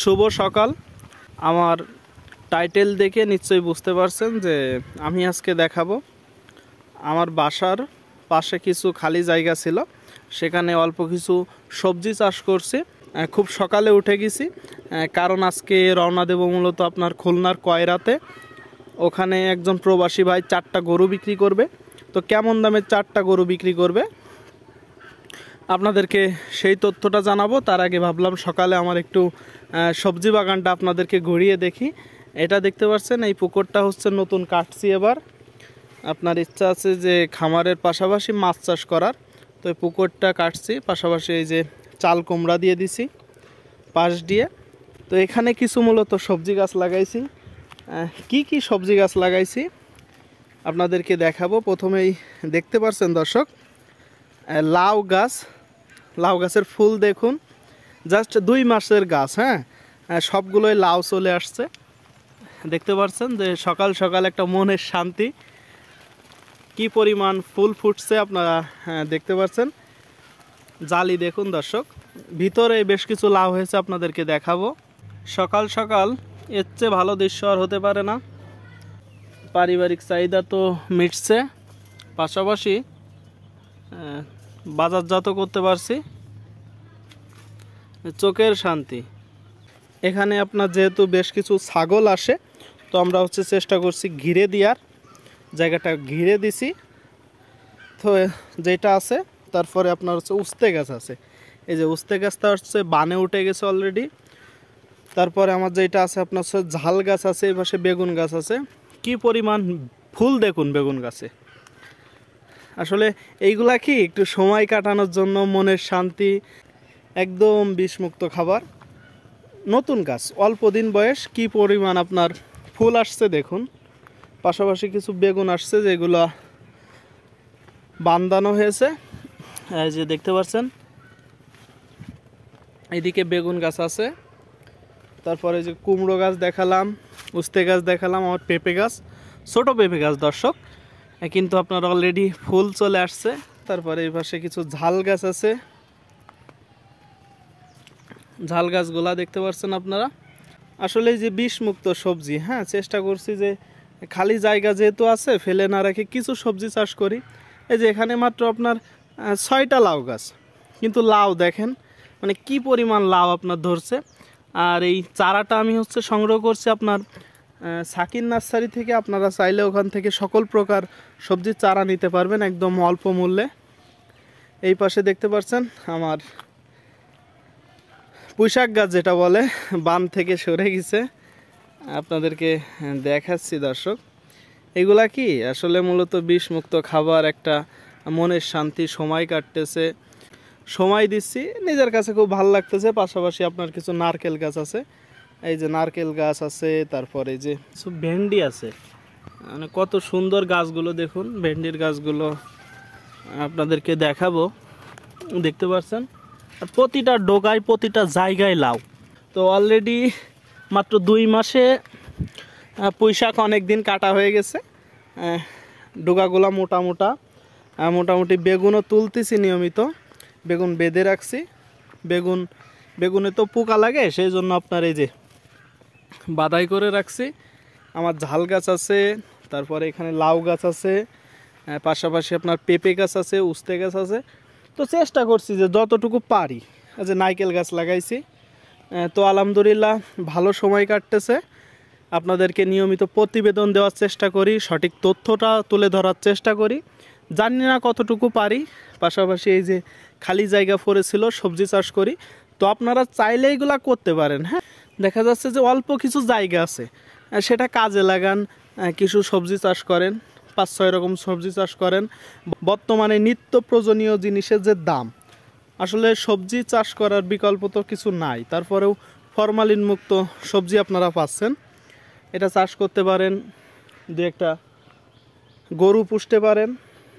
শুভ সকাল। আমার টাইটেল দেখে নিশ্চয়ই বুঝতে পারছেন যে আমি আজকে দেখাবো আমার বাসার পাশে কিছু খালি জায়গা ছিল, সেখানে অল্প কিছু সবজি চাষ করছি। খুব সকালে উঠে গেছি, কারণ আজকে রওনা দেব মূলত আপনার খুলনার কয়রাতে। ওখানে একজন প্রবাসী ভাই 4টা গরু বিক্রি করবে। তো কেমন দামে 4টা গরু বিক্রি করবে আপনাদেরকে সেই তথ্যটা জানাবো। তার আগে ভাবলাম সকালে আমার একটু সবজি বাগানটা আপনাদেরকে ঘুরিয়ে দেখি। এটা দেখতে পাচ্ছেন, এই পুকুরটা হচ্ছে নতুন কাটছি এবার। আপনার ইচ্ছা আছে যে খামারের পাশাপাশি মাছ চাষ করার, তো এই পুকুরটা কাটছি, পাশাপাশি এই যে চাল কুমড়া দিয়ে দিছি পাশ দিয়ে। তো এখানে কিছু মূলত সবজি গাছ লাগাইছি। কি কি সবজি গাছ লাগাইছি আপনাদেরকে দেখাবো। প্রথমেই দেখতে পাচ্ছেন দর্শক, লাউ গাছ। লাউ গাছের ফুল দেখুন, জাস্ট 2 মাসের গাছ। সবগুলোই লাউ চলে আসছে। দেখতে পাচ্ছেন যে সকাল সকাল একটা মনের শান্তি, কি পরিমাণ ফুল ফুটছে আপনারা দেখতে পাচ্ছেন। জালি দেখুন দর্শক, ভিতরে বেশ কিছু লাউ হয়েছে, আপনাদেরকে দেখাবো। সকাল সকাল এর চেয়ে ভালো দৃশ্য আর হতে পারে না। পারিবারিক চাহিদা তো মিটছে, পাশাপাশি বাজারজাত করতে পারছি, চোখের শান্তি। এখানে আপনার যেহেতু বেশ কিছু ছাগল আসে, তো আমরা চেষ্টা করছি ঘিরে দেওয়ার, জায়গাটা ঘিরে দিছি। তো যেটা আছে, তারপরে আপনার উস্তে গাছ আছে। এই যে উস্তে গাছটা বানে উঠে গেছে অলরেডি। তারপরে আমার যেটা আছে আপনার ঝাল গাছ আছে, এই পাশে বেগুন গাছ আছে। কি পরিমাণ ফুল দেখুন বেগুন গাছে। আসলে এইগুলা কি একটু সময় কাটানোর জন্য, মনের শান্তি, একদম বিষমুক্ত খাবার। নতুন গাছ, অল্প দিন বয়স, কি পরিমাণ আপনার ফুল আসছে দেখুন। পাশাপাশি কিছু বেগুন আসছে যেগুলো বান্দানো হয়েছে, এই যে দেখতে পাচ্ছেন। এইদিকে বেগুন গাছ আছে, তারপরে যে কুমড়ো গাছ দেখালাম, উস্তে গাছ দেখালাম, আমার পেঁপে গাছ, ছোট পেঁপে গাছ দর্শক, কিন্তু আপনার অলরেডি ফুল চলে আসছে। তারপরে এই পাশে কিছু ঝাল গাছ আছে, ঝাল গাছগুলা দেখতে পাচ্ছেন আপনারা। আসলে এই যে বিষমুক্ত সবজি, চেষ্টা করছি যে খালি জায়গা যেহেতু আছে ফেলে না রেখে কিছু সবজি চাষ করি। এই যে এখানে মাত্র আপনার 6টা লাউ গাছ, কিন্তু লাউ দেখেন মানে কি পরিমাণ লাউ আপনার ধরছে। আর এই চারাটা আমি সংগ্রহ করছি আপনার সাকির নার্সারি থেকে। আপনারা চাইলে ওখান থেকে সকল প্রকার সবজির চারা নিতে পারবেন একদম অল্প মূল্যে। এই পাশে দেখতে পাচ্ছেন আমার পুঁইশাক গাছ, যেটা বলে বান থেকে সরে গেছে, আপনাদেরকে দেখাচ্ছি দর্শক। এগুলা কি আসলে মূলত বিষমুক্ত খাবার, একটা মনের শান্তি, সময় কাটতেছে, সময় দিচ্ছি, নিজের কাছে খুব ভালো লাগতেছে। পাশাপাশি আপনার কিছু নারকেল গাছ আছে, এই যে নারকেল গাছ আছে, তারপরে যে ভেন্ডি আছে। মানে কত সুন্দর গাছগুলো দেখুন, ভেন্ডির গাছগুলো আপনাদেরকে দেখাবো। দেখতে পাচ্ছেন, আর প্রতিটা ডোগায়, প্রতিটা জায়গায় লাউ। তো অলরেডি মাত্র 2 মাসে পুঁইশাক অনেক দিন কাটা হয়ে গেছে। ডোগাগুলো মোটা মোটা, মোটামুটি বেগুনও তুলতেছি নিয়মিত, বেগুন বেঁধে রাখছি। বেগুনে তো পোকা লাগে, সেই জন্য আপনার এই যে বাদাই করে রাখছি। আমার ঝাল গাছ আছে, তারপরে এখানে লাউ গাছ আছে, পাশাপাশি আপনার পেঁপে গাছ আছে, উস্তে গাছ আছে। তো চেষ্টা করছি যে যতটুকু পারি। যে নারকেল গাছ লাগাইছি, তো আলহামদুলিল্লাহ ভালো সময় কাটতেছে। আপনাদেরকে নিয়মিত প্রতিবেদন দেওয়ার চেষ্টা করি, সঠিক তথ্যটা তুলে ধরার চেষ্টা করি, জানি না কতটুকু পারি। পাশাপাশি এই যে খালি জায়গা পড়েছিল, সবজি চাষ করি। তো আপনারা চাইলে এইগুলা করতে পারেন। দেখা যাচ্ছে যে অল্প কিছু জায়গা আছে, সেটা কাজে লাগান, কিছু সবজি চাষ করেন, 5-6 রকম সবজি চাষ করেন। বর্তমানে নিত্য প্রয়োজনীয় জিনিসের যে দাম, আসলে সবজি চাষ করার বিকল্প তো কিছু নাই। তারপরেও ফরমালিন মুক্ত সবজি আপনারা পাচ্ছেন, এটা চাষ করতে পারেন, 2-একটা গরু পুষতে পারেন।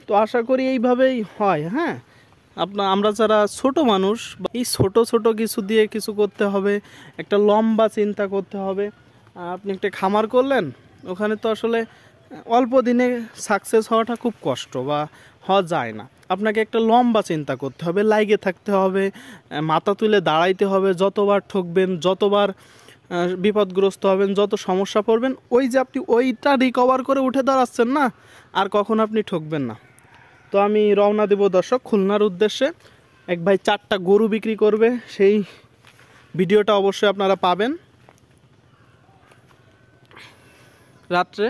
তো আশা করি এইভাবেই হয়। আমরা যারা ছোট মানুষ, এই ছোট ছোট কিছু দিয়ে কিছু করতে হবে, একটা লম্বা চিন্তা করতে হবে। আপনি একটা খামার করলেন, ওখানে তো আসলে অল্প দিনে সাকসেস হওয়াটা খুব কষ্ট বা হওয়া যায় না। আপনাকে একটা লম্বা চিন্তা করতে হবে, লাইগে থাকতে হবে, মাথা তুলে দাঁড়াইতে হবে। যতবার ঠকবেন, যতবার বিপদগ্রস্ত হবেন, যত সমস্যা পড়বেন, ওই যে আপনি ওইটা রিকভার করে উঠে দাঁড়াচ্ছেন না, আর কখনো আপনি ঠকবেন না। তো আমি রওনা দেব দর্শক খুলনার উদ্দেশ্যে। এক ভাই 4টা গরু বিক্রি করবে, সেই ভিডিওটা অবশ্যই আপনারা পাবেন রাত্রে।